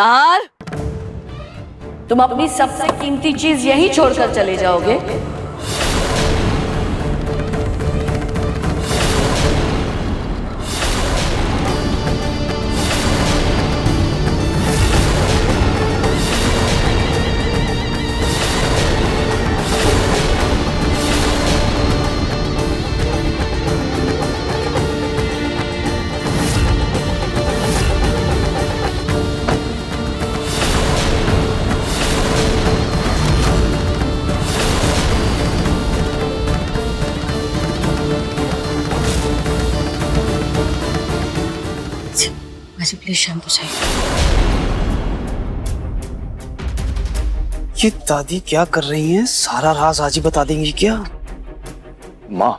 नार, तुम अपनी सबसे कीमती चीज यहीं छोड़कर चले जाओगे? प्लीज शांत हो जाइए। ये दादी क्या कर रही हैं? सारा राज आज ही बता देंगी क्या? माँ,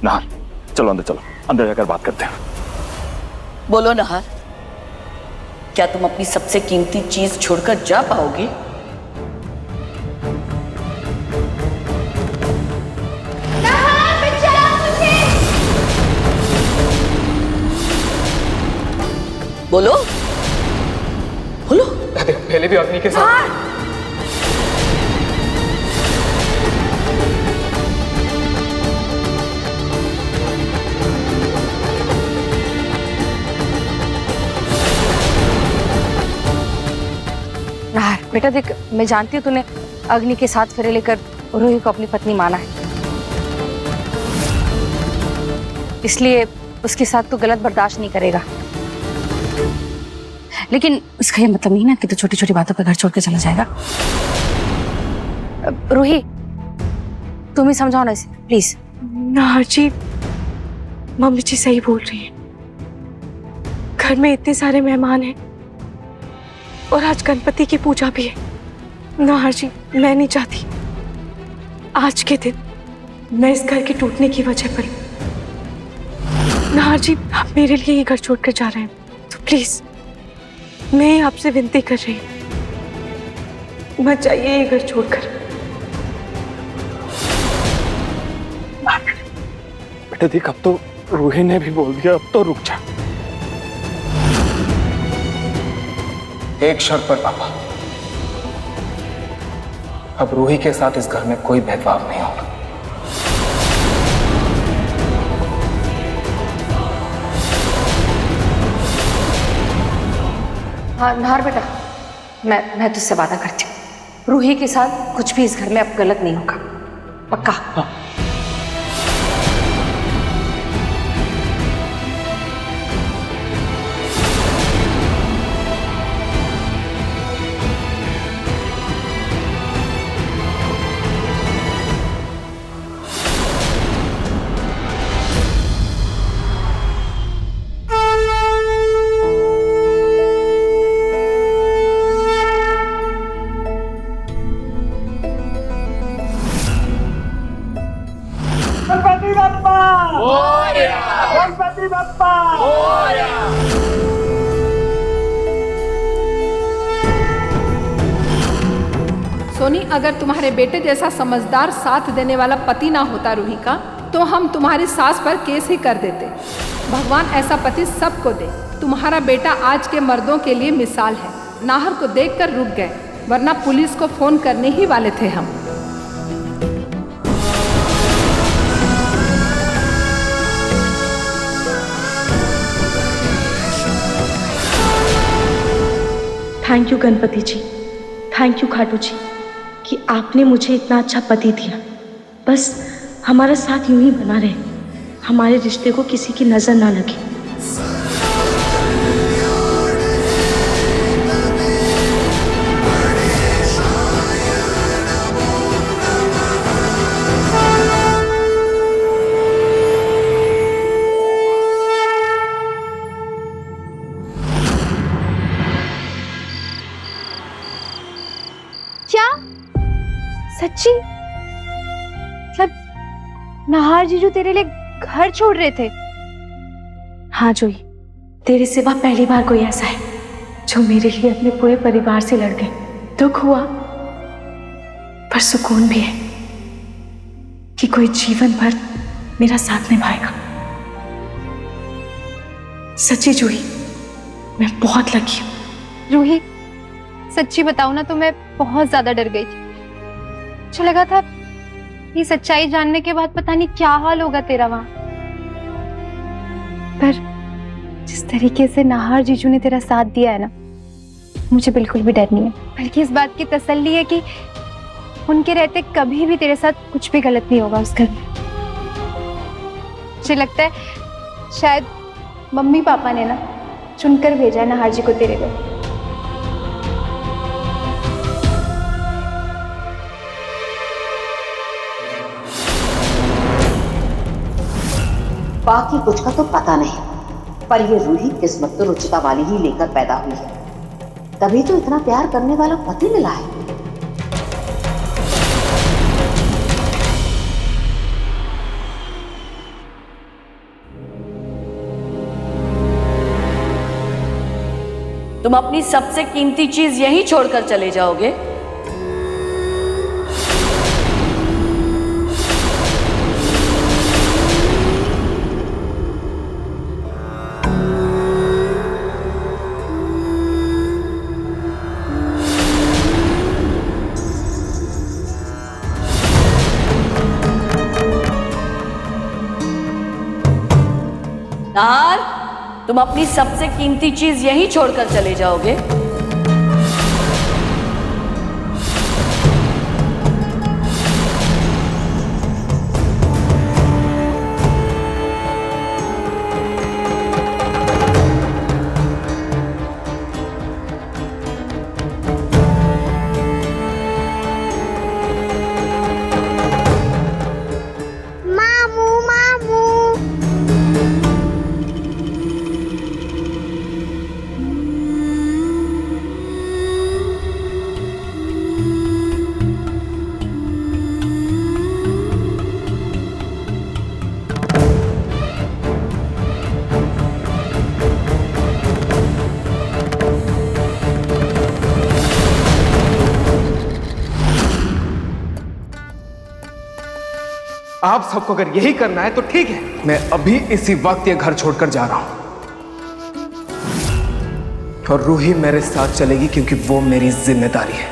नाहर, चलो अंदर चलो, अंदर जाकर बात करते हैं। बोलो नाहर, क्या तुम अपनी सबसे कीमती चीज छोड़कर जा पाओगे? बोलो बोलो। पहले भी अग्नि के साथ नाहर बेटा देख, मैं जानती हूँ तूने अग्नि के साथ फेरे लेकर रूही को अपनी पत्नी माना है, इसलिए उसके साथ तू गलत बर्दाश्त नहीं करेगा। लेकिन इसका ये मतलब नहीं ना कि तू छोटी छोटी बातों पर घर छोड़ के चला जाएगा। रूही, तुम ही समझाओ ना इसे प्लीज। नाहर जी, मम्मी जी सही बोल रही हैं। घर में इतने सारे मेहमान हैं और आज गणपति की पूजा भी है। नाहर जी, मैं नहीं चाहती आज के दिन मैं इस घर के टूटने की वजह पर। नाहर जी, आप मेरे लिए ही घर छोड़कर जा रहे हैं, तो प्लीज मैं आपसे विनती कर रही हूँ, मत जाइए ये घर छोड़कर। बेटे देख, अब तो रूही ने भी बोल दिया, अब तो रुक जा। एक शर्त पर पापा, अब रूही के साथ इस घर में कोई भेदभाव नहीं होगा। हाँ नाहर बेटा, मैं तुझसे वादा करती हूँ, रूही के साथ कुछ भी इस घर में अब गलत नहीं होगा, पक्का। हाँ। गणपति बप्पा मोरया! गणपति बप्पा मोरया! सोनी, अगर तुम्हारे बेटे जैसा समझदार साथ देने वाला पति ना होता रूही का, तो हम तुम्हारी सास पर केस ही कर देते। भगवान ऐसा पति सबको दे। तुम्हारा बेटा आज के मर्दों के लिए मिसाल है। नाहर को देखकर रुक गए, वरना पुलिस को फोन करने ही वाले थे हम। Thank you Ganpati ji, thank you Khatu ji कि आपने मुझे इतना अच्छा पति दिया। बस हमारा साथ यूं ही बना रहे, हमारे रिश्ते को किसी की नजर ना लगे। क्या सच्ची? मतलब नाहर जीजू तेरे लिए घर छोड़ रहे थे? हाँ जोई, तेरे सिवा पहली बार कोई ऐसा है जो मेरे लिए अपने पूरे परिवार से लड़ गए। दुख हुआ पर सुकून भी है कि कोई जीवन भर मेरा साथ निभाएगा। सच्ची जूही, मैं बहुत लकी हूँ। रूही, सच्ची बताऊं ना तो मैं बहुत ज्यादा डर गई थी। मुझे लगा था ये सच्चाई जानने के बाद पता नहीं क्या हाल होगा तेरा वहां। पर जिस तरीके से नाहर जीजू ने तेरा साथ दिया है ना, मुझे बिल्कुल भी डर नहीं है। बल्कि इस बात की तसल्ली है कि उनके रहते कभी भी तेरे साथ कुछ भी गलत नहीं होगा उस घर में। मुझे लगता है शायद मम्मी पापा ने ना चुनकर भेजा है नाहर जी को तेरे लिए। बाकी कुछ का तो पता नहीं, पर ये रूही किस्मत तो रुचिता वाली ही लेकर पैदा हुई है, तभी तो इतना प्यार करने वाला पति मिला है। तुम अपनी सबसे कीमती चीज यहीं छोड़कर चले जाओगे? नाहर, तुम अपनी सबसे कीमती चीज यहीं छोड़कर चले जाओगे? आप सबको अगर यही करना है तो ठीक है, मैं अभी इसी वक्त ये घर छोड़कर जा रहा हूं और रूही मेरे साथ चलेगी क्योंकि वो मेरी जिम्मेदारी है।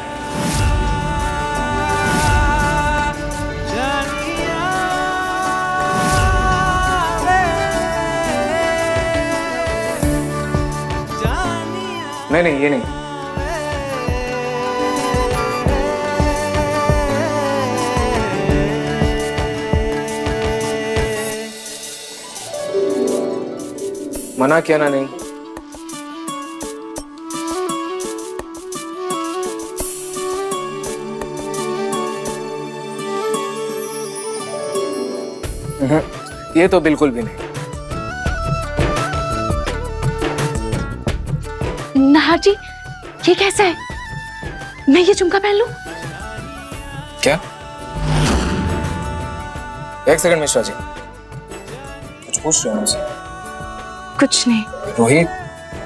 नहीं, ये नहीं। मना किया ना? नहीं। ये तो बिल्कुल भी नहीं। नाहर जी, ये कैसा है? मैं ये झुमका पहन लूं? क्या? एक सेकंड मिश्रा जी, कुछ पूछ रहे हो मुझसे? कुछ नहीं। रूही,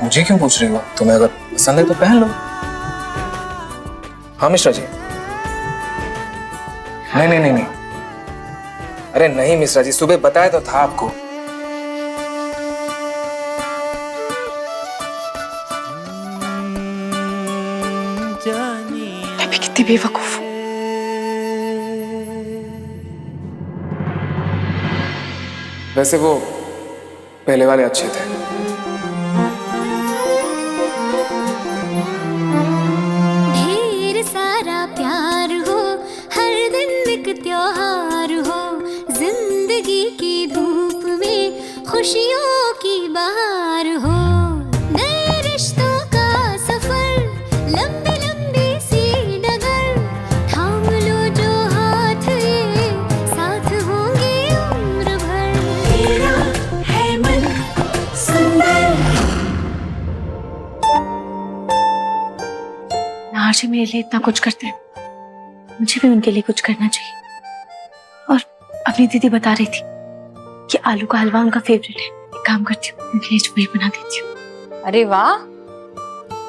मुझे क्यों पूछ रही हो? तुम्हें अगर पसंद है तो पहन लो। हाँ मिश्रा जी। नहीं। अरे नहीं मिश्रा जी, सुबह बताया तो था आपको। मैं भी कितनी बेवकूफ हूँ। वैसे वो पहले वाले अच्छे थे। ढेर सारा प्यार हो, हर दिन एक त्योहार हो, जिंदगी की धूप में खुशियों की बहार हो, नए रिश्तों का सफर, लंबी लंबी सी डगर, थाम लो जो हाथ ये साथ होंगे उम्र भर, तेरा है मन सुंदर। नाहर जी मेरे लिए इतना कुछ करते हैं, मुझे भी उनके लिए कुछ करना चाहिए। और अपनी दीदी बता रही थी कि आलू का हलवा उनका फेवरेट है। एक काम करती हूँ, उनके लिए वही बना देती हूँ। अरे वाह,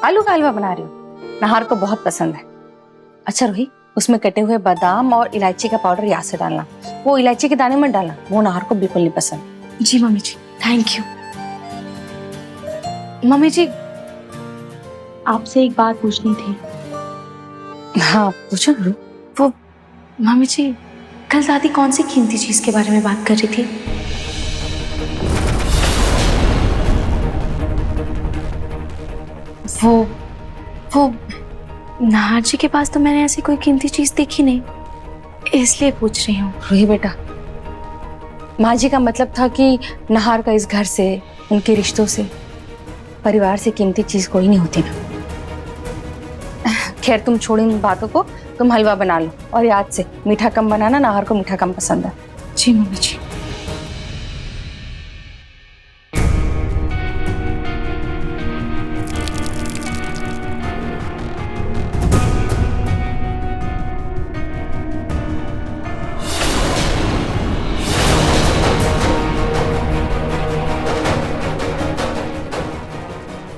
आलू का हलवा बना रही हूँ, नाहर को बहुत पसंद है। अच्छा रोही, उसमें कटे हुए बादाम और इलायची का पाउडर यहाँ से डालना, वो इलायची के दाने मत डालना, वो नाहर को बिल्कुल नहीं पसंद। जी mummy ji, thank you. Mummy ji, आपसे एक बात पूछनी थी। हाँ पूछो गुरु। वो मम्मी जी, कल दादी कौन सी कीमती चीज के बारे में बात कर रही थी? वो नाहर जी के पास तो मैंने ऐसी कोई कीमती चीज देखी नहीं, इसलिए पूछ रही हूँ। रूही बेटा, माँ जी का मतलब था कि नाहर का इस घर से, उनके रिश्तों से, परिवार से कीमती चीज कोई नहीं होती ना। खैर तुम छोड़ो इन बातों को, तुम हलवा बना लो और याद से मीठा कम बनाना, नाहर को मीठा कम पसंद है। जी मम्मी जी।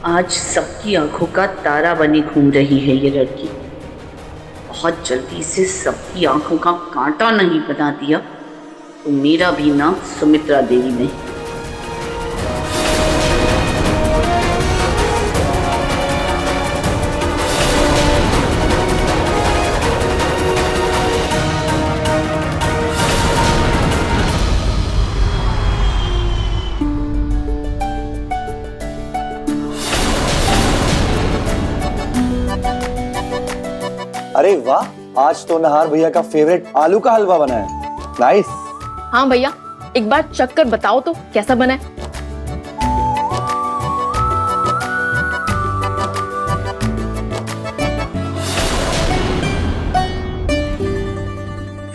आज सबकी आंखों का तारा बनी घूम रही है ये लड़की। बहुत जल्दी से सबकी आंखों का कांटा नहीं बना दिया तो मेरा भी नाम सुमित्रा देवी नहीं। अरे वाह, आज तो नहार भैया का फेवरेट आलू का हलवा बना है। नाइस। हाँ भैया, एक बार चख कर बताओ तो कैसा बना है।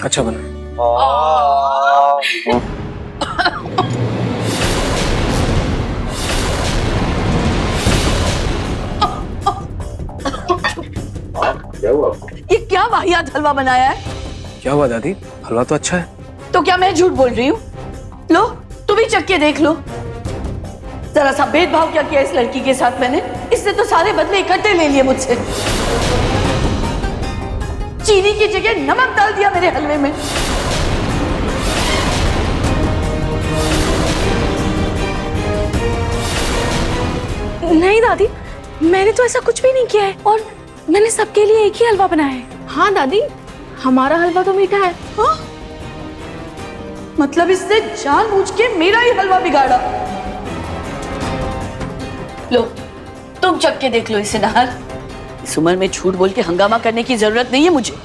अच्छा बना। ये क्या वाहियात हलवा बनाया है? क्या हुआ दादी, हलवा तो अच्छा है। तो क्या मैं झूठ बोल रही हूँ? लो तुम भी चख के देख लो। जरा सा भेदभाव क्या किया इस लड़की के साथ मैंने। इसने तो सारे बदले इकट्ठे ले लिए मुझसे। चीनी की जगह नमक डाल दिया मेरे हलवे में। नहीं दादी, मैंने तो ऐसा कुछ भी नहीं किया है और मैंने सबके लिए एक ही हलवा बनाया है। हाँ दादी, हमारा हलवा तो मीठा है। हाँ? मतलब इसने जानबूझ के मेरा ही हलवा बिगाड़ा। लो तुम चख के देख लो इसे नाहर। इस उम्र में झूठ बोल के हंगामा करने की जरूरत नहीं है मुझे।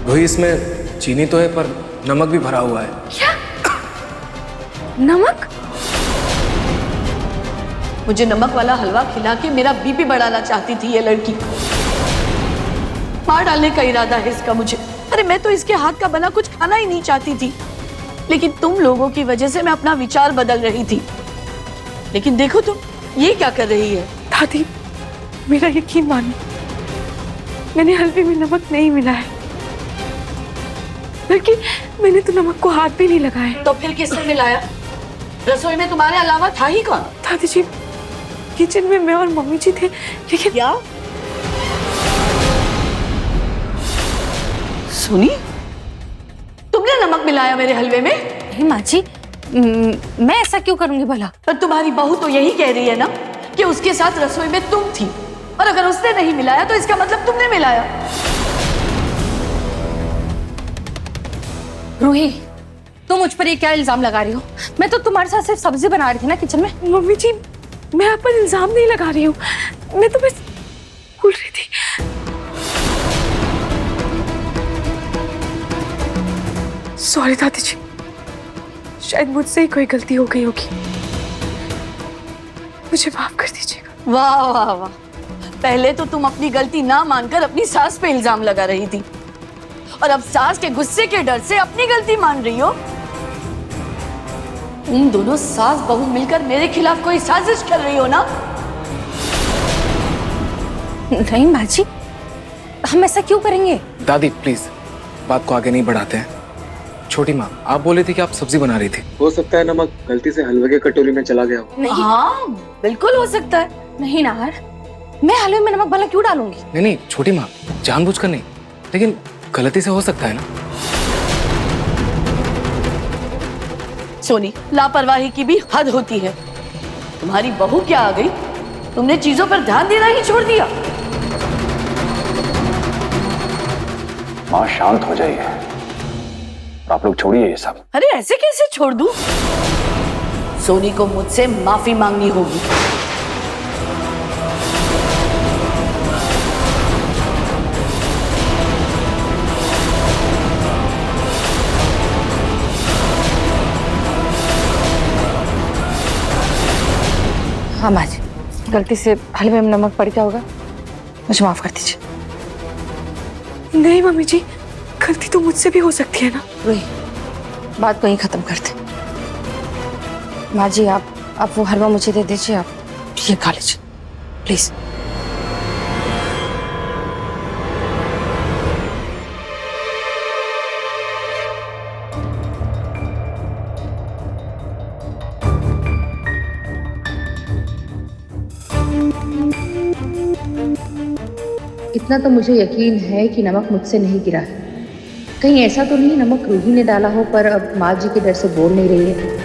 वही, इसमें चीनी तो है पर नमक भी भरा हुआ है। क्या? नमक? मुझे नमक वाला हलवा खिला के मेरा बीपी बढ़ाना चाहती थी ये लड़की। मार डालने का इरादा है इसका मुझे। अरे मैं तो इसके हाथ का बना कुछ खाना ही नहीं चाहती थी, लेकिन तुम लोगों की वजह से मैं अपना विचार बदल रही थी। लेकिन देखो तुम ये क्या कर रही है। दादी मेरा यकीन मानो, मैंने हलवे में नमक नहीं मिलाया, बल्कि मैंने तो नमक को हाथ भी नहीं लगाया। तो फिर किसने मिलाया? रसोई में तुम्हारे अलावा था ही कौन? दादी जी, किचन में मैं और मम्मी जी थे, लेकिन क्या? सुनी, तुमने नमक मिलाया मेरे हलवे में? हे माँ जी, मैं ऐसा क्यों करूंगी भला? पर तुम्हारी बहू तो यही कह रही है ना कि उसके साथ रसोई में तुम थी, और अगर उसने नहीं मिलाया तो इसका मतलब तुमने मिलाया। रूही, तुम मुझ पर ये क्या इल्जाम लगा रही हो? मैं तो तुम्हारे साथ सिर्फ सब्जी बना रही थी ना किचन में। मम्मी जी, मैं आप पर इल्जाम नहीं लगा रही हूँ, मैं तो बस भूल रही थी। सॉरी दादी जी, शायद मुझसे ही कोई गलती हो गई होगी, मुझे माफ कर दीजिएगा। वाह वाह वाह, पहले तो तुम अपनी गलती ना मानकर अपनी सास पे इल्जाम लगा रही थी, और अब सास के गुस्से के डर से अपनी गलती मान रही हो। तुम दोनों सास बहू मिलकर मेरे खिलाफ कोई साजिश कर रही हो ना? नहीं माँ जी, हम ऐसा क्यों करेंगे? दादी प्लीज बात को आगे नहीं बढ़ाते हैं। छोटी माँ, आप बोले थे कि आप सब्जी बना रही थी। हो सकता है नमक गलती से हलवे के कटोरी में चला गया हो। नहीं, हाँ बिल्कुल हो सकता है। नहीं नाहर, मैं हलवे में नमक भला क्यों डालूंगी? नहीं नहीं छोटी माँ, जानबूझकर नहीं, लेकिन गलती से हो सकता है ना। सोनी, लापरवाही की भी हद होती है। तुम्हारी बहू क्या आ गई, तुमने चीजों पर ध्यान देना ही छोड़ दिया। माँ शांत हो जाइए, आप लोग छोड़िए ये सब। अरे ऐसे कैसे छोड़ दूं? सोनी को मुझसे माफी मांगनी होगी। हाँ माँ जी, गलती से हलवे में नमक पड़ गया होगा, मुझे माफ कर दीजिए। नहीं मम्मी जी, गलती तो मुझसे भी हो सकती है ना। रूही, बात को यहीं खत्म करते। माँ जी आप वो हलवा मुझे दे दीजिए, आप ये खा लीजिए प्लीज। इतना तो मुझे यकीन है कि नमक मुझसे नहीं गिरा है। कहीं ऐसा तो नहीं नमक रूही ने डाला हो पर अब माँ जी के डर से बोल नहीं रही है।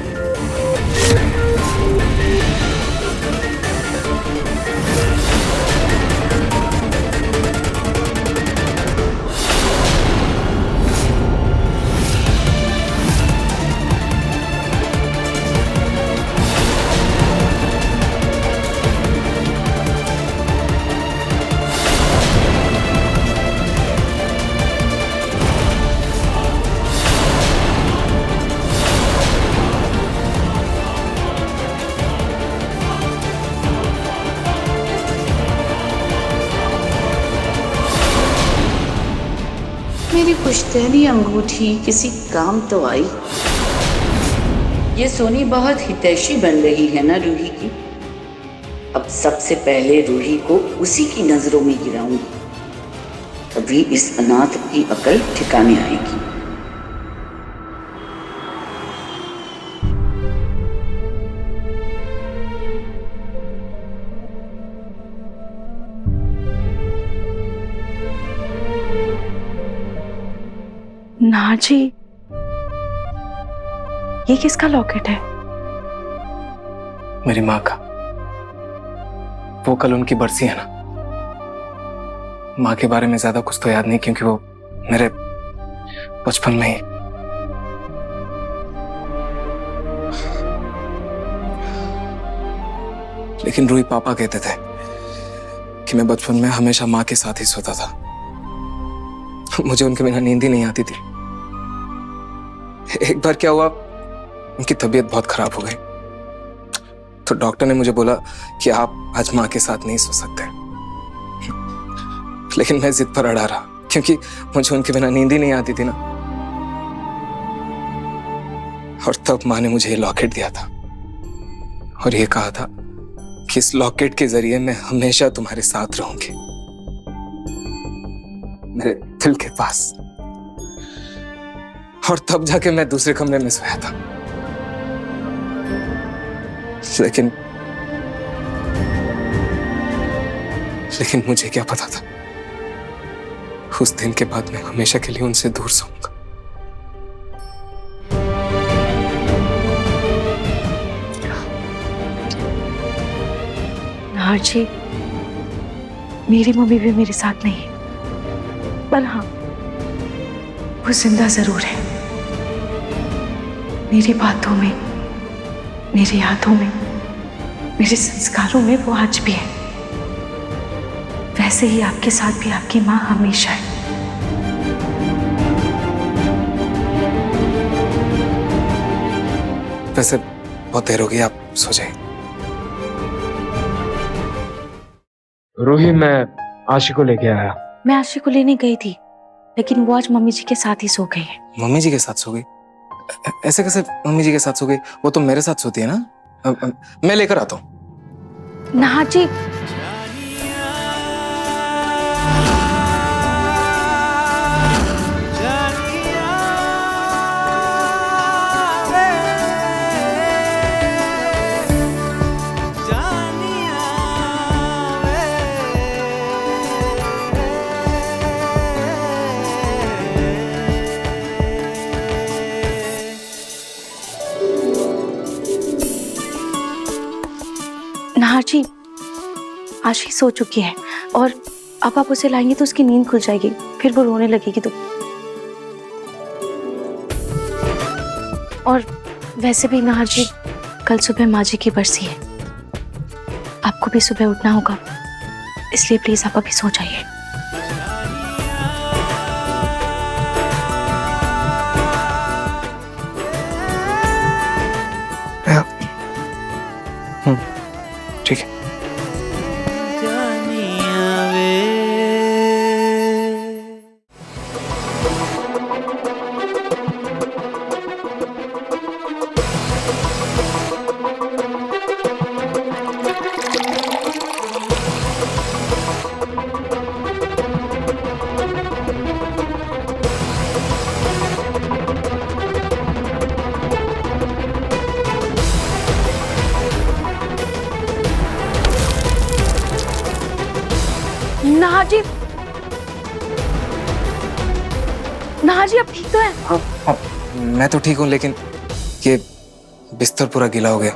मेरी पुश्तैनी अंगूठी किसी काम तो आई। ये सोनी बहुत हितैषी बन रही है ना रूही की। अब सबसे पहले रूही को उसी की नजरों में गिराऊंगी, तभी इस अनाथ की अकल ठिकाने आएगी। नाहर जी, ये किसका लॉकेट है? मेरी माँ का। वो कल उनकी बरसी है ना। माँ के बारे में ज्यादा कुछ तो याद नहीं, क्योंकि वो मेरे बचपन में ही। लेकिन रूही पापा कहते थे कि मैं बचपन में हमेशा माँ के साथ ही सोता था। मुझे उनके बिना नींद ही नहीं आती थी। एक बार क्या हुआ, उनकी तबीयत बहुत खराब हो गई, तो डॉक्टर ने मुझे बोला कि आप आज माँ के साथ नहीं सो सकते। लेकिन मैं जिद पर अड़ा रहा, क्योंकि मुझे उनके बिना नींद ही नहीं आती थी ना। और तब माँ ने मुझे ये लॉकेट दिया था और ये कहा था कि इस लॉकेट के जरिए मैं हमेशा तुम्हारे साथ रहूंगी, मेरे दिल के पास। और तब जाके मैं दूसरे कमरे में सोया था। लेकिन मुझे क्या पता था, उस दिन के बाद मैं हमेशा के लिए उनसे दूर सोऊंगा। नाहर जी, मेरी मम्मी भी मेरे साथ नहीं है, पर हाँ वो जिंदा जरूर है। मेरी बातों में, मेरी यादों में, मेरे संस्कारों में वो आज भी है। वैसे ही आपके साथ भी आपकी माँ हमेशा है। वैसे बहुत देर हो गई, आप सो जाइए। रूही, मैं आशी को लेके आया। मैं आशी को लेने गई थी, लेकिन वो आज मम्मी जी के साथ ही सो गई है। मम्मी जी के साथ सो गई? ऐसे कैसे मम्मी जी के साथ सो गई? वो तो मेरे साथ सोती है ना। मैं लेकर आता हूँ। नाहर जी, नाहर जी आज ही सो चुकी है और अब आप उसे लाएंगे तो उसकी नींद खुल जाएगी, फिर वो रोने लगेगी तो। और वैसे भी नाहर जी कल सुबह माँ जी की बरसी है, आपको भी सुबह उठना होगा, इसलिए प्लीज आप अभी सो जाइए। ठीक है। नाहर जी, नाहर जी आप ठीक तो हैं? हाँ, मैं तो ठीक हूँ, लेकिन ये बिस्तर पूरा गीला हो गया।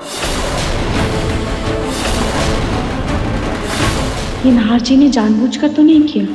ये नाहर जी ने जानबूझकर तो नहीं किया?